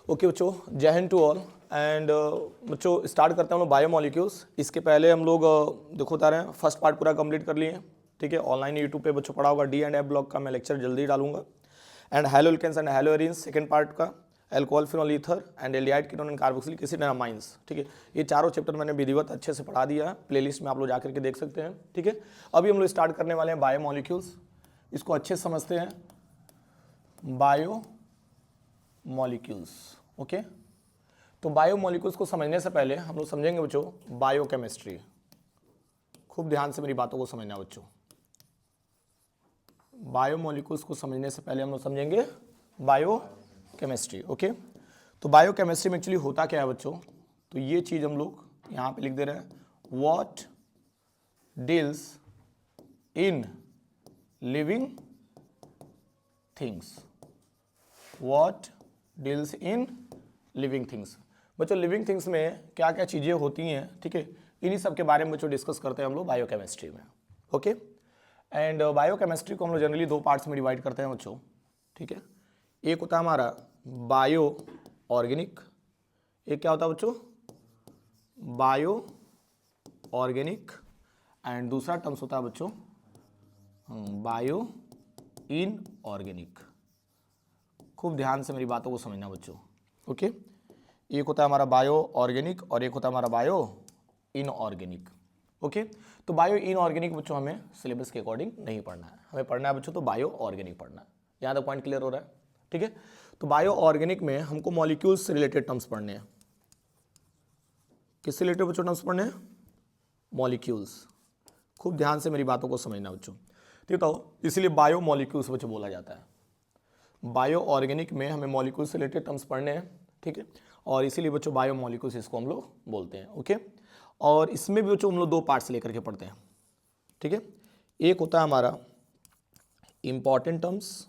Okay बच्चों, जय Hind to all. And बच्चों स्टार्ट करते हैं हम लोग बायोमोलिक्यूल्स। इसके पहले हम लोग देखो बता रहे हैं फर्स्ट पार्ट पूरा कंप्लीट कर लिए हैं, ठीक है। ऑनलाइन यूट्यूब पे बच्चों पढ़ा होगा। डी एंड एफ ब्लॉक का मैं लेक्चर जल्दी डालूंगा। And haloalkanes and haloarenes second part का, alcohol phenol ether and aldehyde ketone and carboxylic acid and amines, ठीक है। ये चारों चैप्टर मैंने विधिवत अच्छे से पढ़ा दिया है, प्लेलिस्ट में आप लोग जाकर के देख सकते हैं, ठीक है। अभी हम लोग स्टार्ट करने वाले हैं बायोमोलिक्यूल्स। इसको अच्छे से समझते हैं, बायोमोलिक्यूल्स, ओके। तो बायोमोलिक्यूल्स को समझने से पहले हम लोग समझेंगे बच्चों बायोकेमिस्ट्री। खूब ध्यान से मेरी बातों को समझना बच्चों। बायोमोलिक्यूल्स को समझने से पहले हम लोग समझेंगे बायोकेमिस्ट्री, ओके। तो बायोकेमिस्ट्री में एक्चुअली होता क्या है बच्चों, तो ये चीज हम लोग यहाँ पे लिख दे रहे हैं, what deals in living things. What deals in living things. बच्चों लिविंग थिंग्स में क्या क्या चीज़ें होती हैं, ठीक है, इन्हीं सब के बारे में बच्चों डिस्कस करते हैं हम लोग बायोकेमिस्ट्री में, ओके। एंड बायोकेमिस्ट्री को हम लोग जनरली दो पार्ट्स में डिवाइड करते हैं बच्चों, ठीक है। एक होता है हमारा बायो ऑर्गेनिक, एक क्या होता है बच्चों, बायो ऑर्गेनिक, एंड दूसरा टर्म्स होता है बच्चों बायो इनऑर्गेनिक। खूब ध्यान से मेरी बातों को समझना बच्चों, ओके। एक होता है हमारा बायो ऑर्गेनिक और एक होता है हमारा बायो इनऑर्गेनिक, ओके। तो बायो इनऑर्गेनिक बच्चों हमें सिलेबस के अकॉर्डिंग नहीं पढ़ना है, हमें पढ़ना है बच्चों तो बायो ऑर्गेनिक पढ़ना है। यहाँ तक पॉइंट क्लियर हो रहा है, ठीक है। तो बायो ऑर्गेनिक में हमको मॉलिक्यूल्स से रिलेटेड टर्म्स पढ़ने हैं। किससे रिलेटेड बच्चों टर्म्स पढ़ने हैं, मॉलिक्यूल्स। खूब ध्यान से मेरी बातों को समझना बच्चों, ठीक है। इसलिए बायो मॉलिक्यूल्स बच्चों बोला जाता है। बायो ऑर्गेनिक में हमें मॉलिक्यूल्स से रिलेटेड टर्म्स पढ़ने हैं, ठीक है, और इसीलिए बच्चों बायो मॉलिक्यूल्स इसको हम लोग बोलते हैं, ओके। और इसमें भी बच्चों हम लोग दो पार्ट्स लेकर के पढ़ते हैं, ठीक है। एक होता है हमारा इंपॉर्टेंट टर्म्स,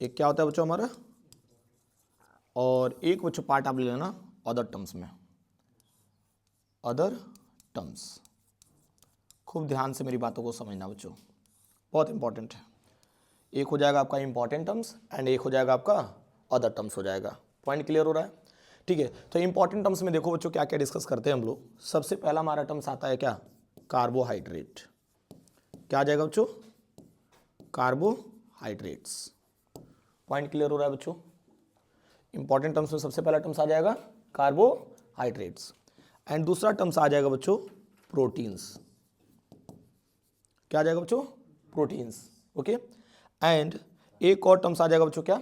एक क्या होता है बच्चों हमारा, और एक बच्चों पार्ट आप ले लेना अदर टर्म्स में, अदर टर्म्स। खूब ध्यान से मेरी बातों को समझना बच्चों, बहुत इंपॉर्टेंट है। एक हो जाएगा आपका इंपॉर्टेंट टर्म्स एंड एक हो जाएगा आपका अदर टर्म्स हो जाएगा। पॉइंट क्लियर हो रहा है, ठीक है। तो इंपॉर्टेंट टर्म्स में देखो बच्चों क्या क्या डिस्कस करते हैं हम लोग। सबसे पहला हमारा टर्म्स आता है क्या, कार्बोहाइड्रेट। क्या आ जाएगा बच्चों, कार्बोहाइड्रेट्स। पॉइंट क्लियर हो रहा है बच्चों। इंपॉर्टेंट टर्म्स में सबसे पहला टर्म्स आ जाएगा कार्बोहाइड्रेट्स, एंड दूसरा टर्म्स आ जाएगा बच्चों प्रोटीन्स। क्या आ जाएगा बच्चों, प्रोटीन्स, ओके। एंड एक और टर्म्स आ जाएगा बच्चों क्या,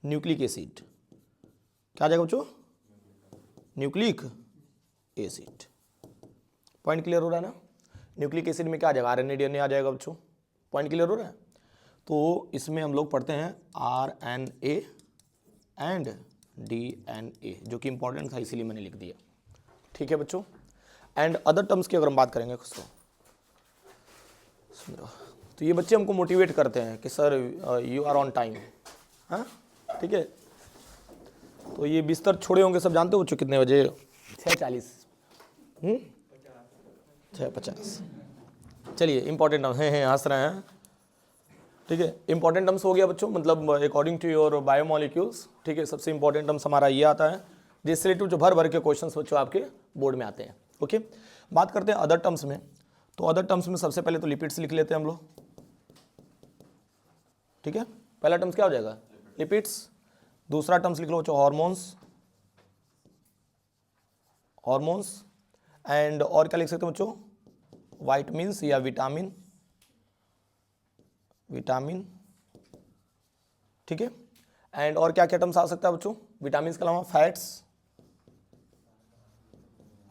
न्यूक्लिक एसिड। क्या आ जाएगा बच्चों, न्यूक्लिक एसिड। पॉइंट क्लियर हो रहा है ना। न्यूक्लिक एसिड में क्या आ जाएगा, आरएनए डीएनए आ जाएगा बच्चों। पॉइंट क्लियर हो रहा है। तो इसमें हम लोग पढ़ते हैं आरएनए एंड डीएनए, जो कि इंपॉर्टेंट था इसीलिए मैंने लिख दिया, ठीक है बच्चों। एंड अदर टर्म्स की अगर हम बात करेंगे तो ये बच्चे हमको मोटिवेट करते हैं कि sir you are on time, हाँ ठीक है। तो ये बिस्तर छोड़े होंगे सब जानते हो बच्चों कितने बजे, 6:40, 6:50। चलिए इंपॉर्टेंट टर्म्स हैं, हंस रहे हैं, ठीक है। इंपॉर्टेंट टर्म्स हो गया बच्चों, मतलब अकॉर्डिंग टू योर बायोमोलिक्यूल्स, ठीक है। सबसे इंपॉर्टेंट टर्म्स हमारा ये आता है, जिससे रिलेटेड जो भर भर के क्वेश्चंस बच्चों आपके बोर्ड में आते हैं, ओके। बात करते हैं अदर टर्म्स में। तो अदर टर्म्स में सबसे पहले तो लिपिड्स लिख लेते हैं हम लोग, ठीक है। पहला टर्म्स क्या हो जाएगा, लिपिड्स। दूसरा टर्म्स लिख लो बच्चों हार्मोन्स, हार्मोन्स। एंड और क्या लिख सकते हो बच्चों, वाइटामिन्स या विटामिन, विटामिन, ठीक है। एंड और क्या क्या टर्म्स आ सकता है बच्चों, विटामिन के अलावा फैट्स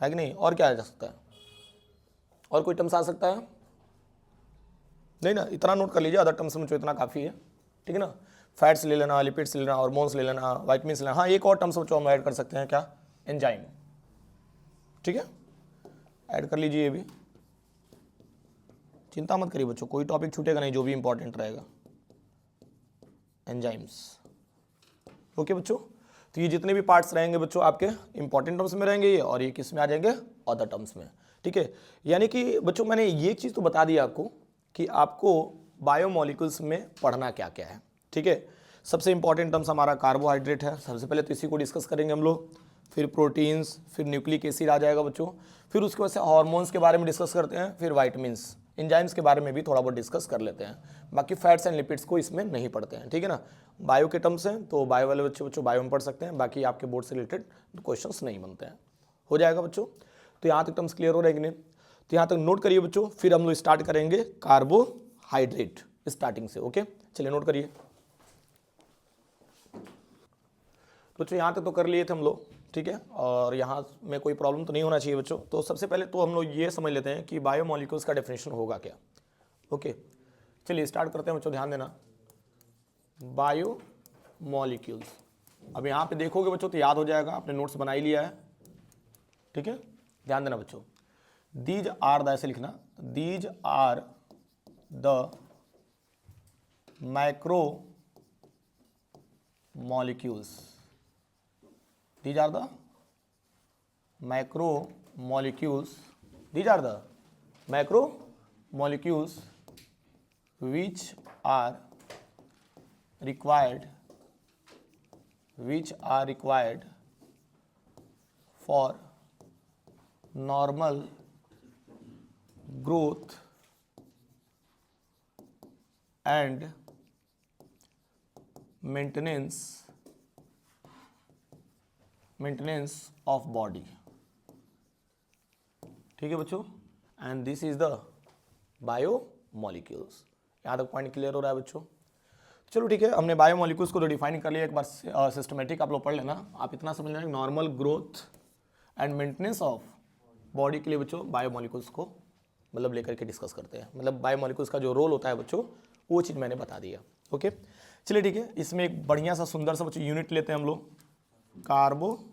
है कि नहीं, और क्या आ सकता है, और कोई टर्म्स आ सकता है, नहीं ना। इतना नोट कर लीजिए, अदर टर्म्स में जो इतना काफ़ी है, ठीक है ना। फैट्स ले लेना, लिपिड्स ले लेना, हार्मोन्स ले लेना, वाइटामिन्स ले लेना। हाँ एक और टर्म्स बच्चों हम ऐड कर सकते हैं, क्या, एंजाइम, ठीक है। ऐड कर लीजिए ये भी, चिंता मत करिए बच्चों, कोई टॉपिक छूटेगा नहीं जो भी इंपॉर्टेंट रहेगा, एंजाइम्स, ओके बच्चों। तो ये जितने भी पार्ट्स रहेंगे बच्चों आपके इंपॉर्टेंट टर्म्स में रहेंगे ये, और ये किस में आ जाएंगे, अदर टर्म्स में, ठीक है। यानी कि बच्चों मैंने ये चीज़ तो बता दी आपको कि आपको बायोमोलिक्यूल्स में पढ़ना क्या क्या है, ठीक है। सबसे इंपॉर्टेंट टर्म्स हमारा कार्बोहाइड्रेट है, सबसे पहले तो इसी को डिस्कस करेंगे हम लोग, फिर प्रोटीन्स, फिर न्यूक्लिक एसिड आ जाएगा बच्चों, फिर उसके बाद से हार्मोन्स के बारे में डिस्कस करते हैं, फिर वाइटमिन्स, एंजाइम्स के बारे में भी थोड़ा बहुत डिस्कस कर लेते हैं। बाकी फैट्स एंड लिपिड्स को इसमें नहीं पढ़ते हैं, ठीक है ना। बायो के टर्म्स हैं तो बायो वाले बच्चों बायो में पढ़ सकते हैं, बाकी आपके बोर्ड से रिलेटेड क्वेश्चंस नहीं बनते हैं। हो जाएगा बच्चों, तो यहाँ तक टर्म्स क्लियर हो रहेंगे। तो यहाँ तक नोट करिए बच्चों, फिर हम लोग स्टार्ट करेंगे कार्बोहाइड्रेट स्टार्टिंग से। ओके, चलिए नोट करिए। तो बच्चों यहाँ तक तो कर लिए थे हम लोग, ठीक है, और यहाँ में कोई प्रॉब्लम तो नहीं होना चाहिए बच्चों। तो सबसे पहले तो हम लोग ये समझ लेते हैं कि बायोमोलिक्यूल्स का डेफिनेशन होगा क्या। ओके, चलिए स्टार्ट करते हैं बच्चों, ध्यान देना। बायोमोलिक्यूल्स, अब यहाँ पे देखोगे बच्चों तो याद हो जाएगा, आपने नोट्स बना ही लिया है, ठीक है। ध्यान देना बच्चों, दीज आर द, ऐसे लिखना, these are the macro molecules, these are the macromolecules, these are the macromolecules which are required for normal growth and maintenance of body, ठीक है बच्चों, and this is the biomolecules. यहाँ तक point clear हो रहा है बच्चों। चलो ठीक है, हमने बायोमोलिक्यूल्स को तो डिफाइन कर लिया, एक बार सिस्टमेटिक आप लोग पढ़ लेना। आप इतना समझ लेना, normal growth and maintenance of body के लिए बच्चों बायोमोलिक्यूल्स को मतलब लेकर के डिस्कस करते हैं, मतलब बायोमोलिक्यूल्स का जो रोल होता है बच्चों वो चीज़ मैंने बता दिया। ओके, चलिए ठीक है, इसमें एक बढ़िया सा सुंदर सा बच्चों यूनिट लेते हैं हम लोग, कार्बोहाइड्रेट्स।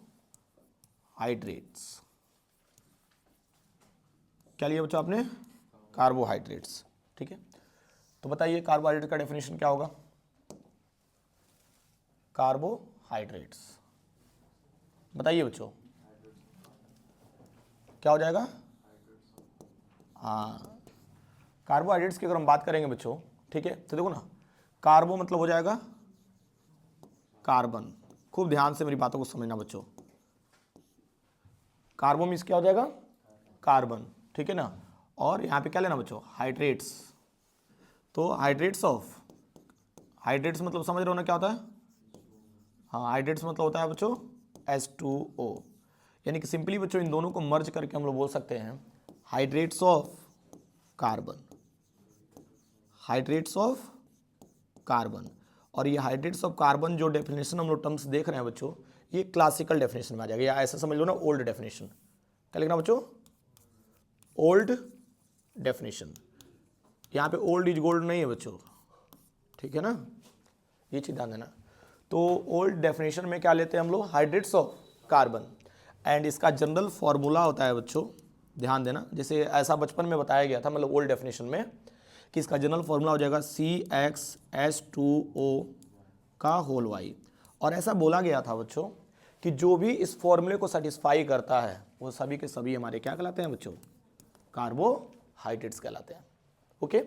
क्या लिया बच्चों आपने? कार्बोहाइड्रेट्स, ठीक है। तो बताइए कार्बोहाइड्रेट का डेफिनेशन क्या होगा? कार्बोहाइड्रेट्स बताइए बच्चों, क्या हो जाएगा? हाँ, कार्बोहाइड्रेट्स की अगर हम बात करेंगे बच्चों, ठीक है, तो देखो ना, कार्बो मतलब हो जाएगा कार्बन। खूब ध्यान से मेरी बातों को समझना बच्चों, कार्बो मीन्स क्या हो जाएगा? कार्बन, ठीक है ना। और यहाँ पे क्या लेना बच्चों? हाइड्रेट्स। तो हाइड्रेट्स मतलब समझ रहे हो ना क्या होता है? हाँ, हाइड्रेट्स मतलब होता है बच्चों H2O, यानी कि सिंपली बच्चों इन दोनों को मर्ज करके हम लोग बोल सकते हैं hydrates of carbon, hydrates of carbon. और ये हाइड्रेट्स ऑफ कार्बन जो डेफिनेशन हम लोग टर्म्स देख रहे हैं बच्चों, ये क्लासिकल डेफिनेशन में आ जाएगा, या ऐसा समझ लो ना ओल्ड डेफिनेशन। क्या लिखना बच्चों? Old definition. यहाँ पे ओल्ड इज गोल्ड नहीं है बच्चों, ठीक है ना, ये चीज़ ध्यान देना। तो ओल्ड डेफिनेशन में क्या लेते हैं हम लोग? हाइड्रेट्स ऑफ कार्बन, एंड इसका जनरल फॉर्मूला होता है बच्चों, ध्यान देना, जैसे ऐसा बचपन में बताया गया था, मतलब ओल्ड डेफिनेशन में, कि इसका जनरल फॉर्मूला हो जाएगा CxH2O का होल वाई। और ऐसा बोला गया था बच्चों कि जो भी इस फॉर्मूले को सेटिस्फाई करता है वो सभी के सभी हमारे क्या कहलाते हैं बच्चों? कार्बोहाइड्रेट्स कहलाते हैं। ओके,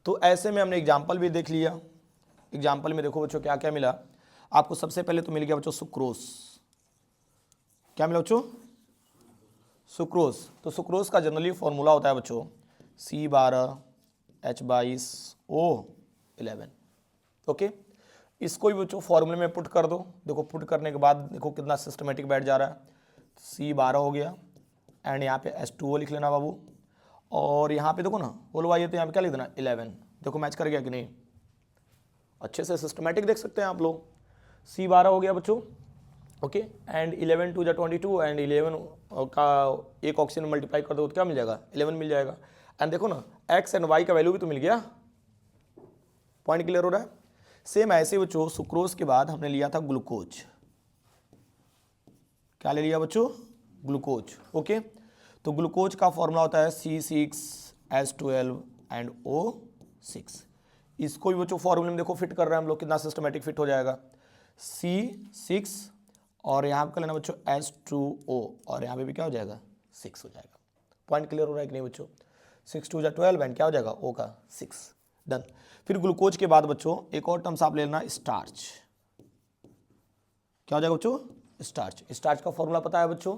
तो ऐसे में हमने एग्जाम्पल भी देख लिया। एग्जाम्पल में देखो बच्चों क्या क्या मिला आपको। सबसे पहले तो मिल गया बच्चों सुक्रोज। क्या मिला बच्चों? सुक्रोज। तो सुक्रोज का जनरली फॉर्मूला होता है बच्चों C12H22O11। ओके, इसको भी बच्चों फॉर्मूले में पुट कर दो। देखो पुट करने के बाद देखो कितना सिस्टमेटिक बैठ जा रहा है। C12 हो गया, एंड यहाँ पे H2O लिख लेना बाबू, और यहाँ पे देखो ना होल वाई है तो यहाँ पे क्या लिख देना? 11। देखो मैच कर गया कि नहीं? अच्छे से सिस्टमेटिक देख सकते हैं आप लोग। C12 हो गया बच्चों, ओके, एंड 11 2 22, एंड 11 का एक ऑक्सीजन मल्टीप्लाई कर दो तो क्या मिल जाएगा? 11 मिल जाएगा। एंड देखो ना एक्स एंड वाई का वैल्यू भी तो मिल गया। पॉइंट क्लियर हो रहा है? सेम ऐसे बच्चों सुक्रोज के बाद हमने लिया था ग्लूकोज। क्या ले लिया बच्चों? ग्लूकोज। ओके, तो ग्लूकोज का फॉर्मूला होता है C6H12 एंड O6। इसको भी बच्चों फॉर्मूले में देखो फिट कर रहे हैं हम लोग, कितना सिस्टमेटिक फिट हो जाएगा। C6 और यहाँ पे लेना बच्चों H2O, और यहाँ पे भी क्या हो जाएगा? 6 हो जाएगा। पॉइंट क्लियर हो रहा है कि नहीं बच्चों? 6 2 12 एंड क्या हो जाएगा? O का 6। डन। फिर ग्लूकोज के बाद बच्चों एक और टर्म्स आप ले लेना, स्टार्च। क्या हो जाएगा बच्चों? स्टार्च। स्टार्च का फॉर्मूला पता है बच्चों?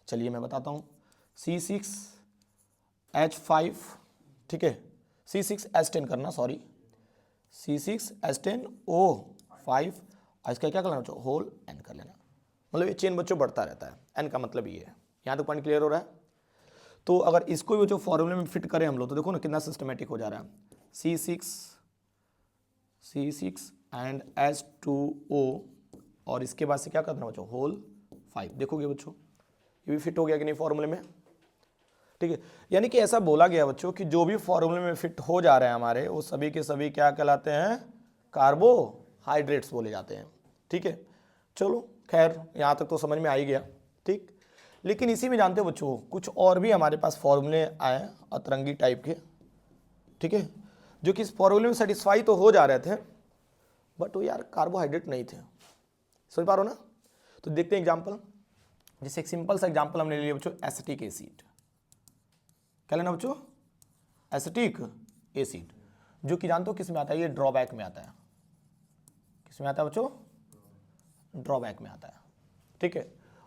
चलिए मैं बताता हूँ, C6H5, ठीक है, C6H10 करना, सॉरी, C6H10O5, इसका क्या करना बच्चों? होल N कर लेना। मतलब ये चेन बच्चों बढ़ता रहता है, N का मतलब ये है। यहाँ तक पॉइंट क्लियर हो रहा है? तो अगर इसको भी जो फॉर्मूले में फिट करें हम लोग तो देखो ना कितना सिस्टमेटिक हो जा रहा है। C6 एंड H2O और इसके बाद से क्या करना बच्चों? होल 5। देखोगे बच्चों ये भी फिट हो गया कि नहीं फॉर्मूले में? ठीक है, यानी कि ऐसा बोला गया बच्चों कि जो भी फॉर्मूले में फिट हो जा रहे हैं हमारे, वो सभी के सभी क्या कहलाते हैं? कार्बोहाइड्रेट्स बोले जाते हैं। ठीक है, चलो खैर यहाँ तक तो समझ में आ ही गया। ठीक, लेकिन इसी में जानते हो बच्चों कुछ और भी हमारे पास फॉर्मूले आए अतरंगी टाइप के, ठीक है, जो कि इस फॉर्मूले में सेटिस्फाई तो हो जा रहे थे बट वो यार कार्बोहाइड्रेट नहीं थे। समझ पा रहे हो ना? तो देखते हैं एग्जाम्पल। जैसे एक सिंपल सा एग्जाम्पल हमने ले लिया बच्चों, एसिटिक एसिड। क्या लेना बच्चों? एसिटिक एसिड, जो कि जानते हो किस में आता है? ये ड्रॉबैक में आता है। किस में आता है बच्चों? ड्रॉबैक में आता है। ठीक है,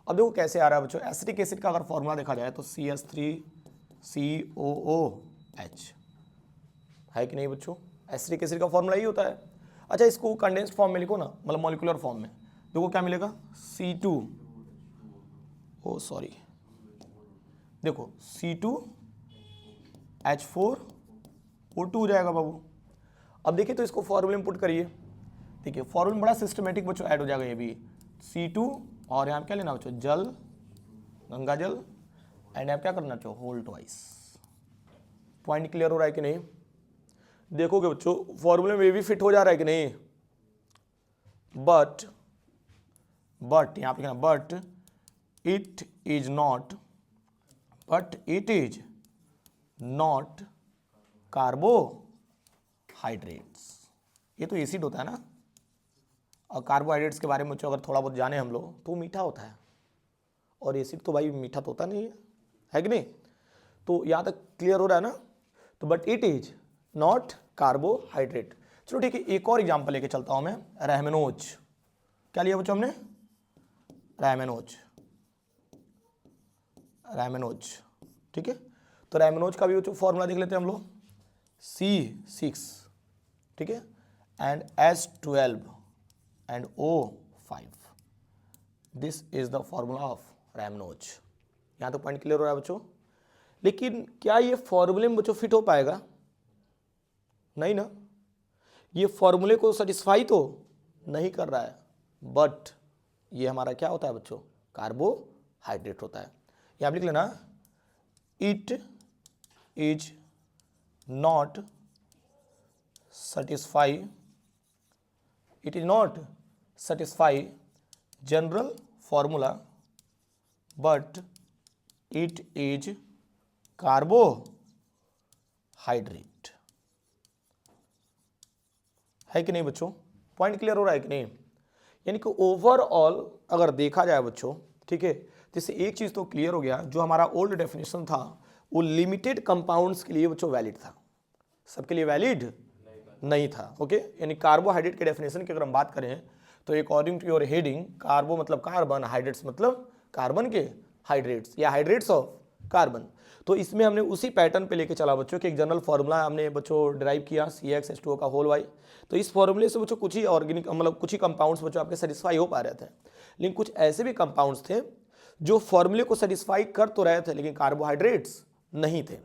अब देखो कैसे आ रहा है बच्चों। एसिटिक एसिड का अगर फॉर्मूला देखा जाए तो CH3COOH है कि नहीं बच्चों? एसिटिक एसिड का फॉर्मूला ही होता है। अच्छा, इसको कंडेंस्ड फॉर्म में लिखो ना, मतलब मॉलिक्यूलर फॉर्म में, देखो क्या मिलेगा? देखो C2H4O2 हो जाएगा बाबू। अब देखिए तो इसको फॉर्मूले में पुट करिए, देखिए फॉर्मूला बड़ा सिस्टमेटिक बच्चों ऐड हो जाएगा। ये भी C2 और यहाँ क्या लेना बच्चों? जल, गंगा जल, एंड यहाँ क्या करना बच्चों? Whole twice. पॉइंट क्लियर हो रहा है कि नहीं? देखोगे बच्चों फॉर्मूले में ये भी फिट हो जा रहा है कि नहीं? बट यहाँ पे कहना but it is not carbohydrates. ये तो एसिड होता है ना, और कार्बोहाइड्रेट्स के बारे में अगर थोड़ा बहुत जाने हम लोग तो मीठा होता है, और एसिड तो भाई मीठा तो होता नहीं है कि नहीं? तो यहाँ तक क्लियर हो रहा है ना? तो but it is not carbohydrate. चलो ठीक है, एक और एग्जांपल लेके चलता हूं मैं, रैमनोज। क्या लिया बच्चों हमने? रैमनोज। ठीक है, तो रैमनोज का भी बच्चों फॉर्मूला देख लेते हैं हम लोग। C6, ठीक है, and H12 and O5, this is the formula of rhamnose. यहाँ तो पॉइंट क्लियर हो रहा है बच्चों? लेकिन क्या ये फॉर्मूले में बच्चों फिट हो पाएगा? नहीं ना, ये फॉर्मूले को सेटिस्फाई तो नहीं कर रहा है, बट ये हमारा क्या होता है बच्चों? कार्बोहाइड्रेट होता है। यहाँ लिख लेना, it is not satisfy general formula but it is carbohydrate. है कि नहीं बच्चों? पॉइंट क्लियर हो रहा है कि नहीं? यानी कि ओवरऑल अगर देखा जाए बच्चों, ठीक है, जैसे एक चीज तो क्लियर हो गया, जो हमारा ओल्ड डेफिनेशन था वो लिमिटेड कंपाउंड्स के लिए बच्चों वैलिड था, सबके लिए वैलिड नहीं था। ओके, यानी कार्बोहाइड्रेट के डेफिनेशन की अगर हम बात करें तो अकॉर्डिंग टू योर हेडिंग, कार्बो मतलब कार्बन, हाइड्रेट्स मतलब कार्बन के हाइड्रेट्स या हाइड्रेट्स ऑफ कार्बन। तो इसमें हमने उसी पैटर्न पे लेके चला बच्चों कि एक जनरल फार्मूला हमने बच्चों डिराइव किया CxH2O का होल वाई। तो इस फॉर्मूले से बच्चों कुछ ही ऑर्गेनिक मतलब कुछ ही कंपाउंड्स बच्चों आपके सेटिस्फाई हो पा रहे थे, लेकिन कुछ ऐसे भी कंपाउंड्स थे जो फॉर्मूले को सेटिस्फाई कर तो रहे थे लेकिन कार्बोहाइड्रेट्स नहीं थे,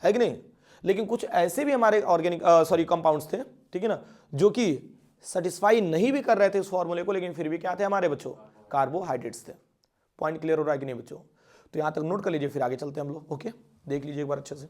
है कि नहीं? लेकिन कुछ ऐसे भी हमारे ऑर्गेनिक कंपाउंड्स थे, ठीक है ना, जो कि सेटिस्फाई नहीं भी कर रहे थे उस फॉर्मूले को, लेकिन फिर भी क्या थे हमारे बच्चों? कार्बोहाइड्रेट्स थे। पॉइंट क्लियर हो रहा है कि नहीं बच्चों? तो यहाँ तक नोट कर लीजिए, फिर आगे चलते हैं हम लोग। ओके, देख लीजिए एक बार अच्छे से।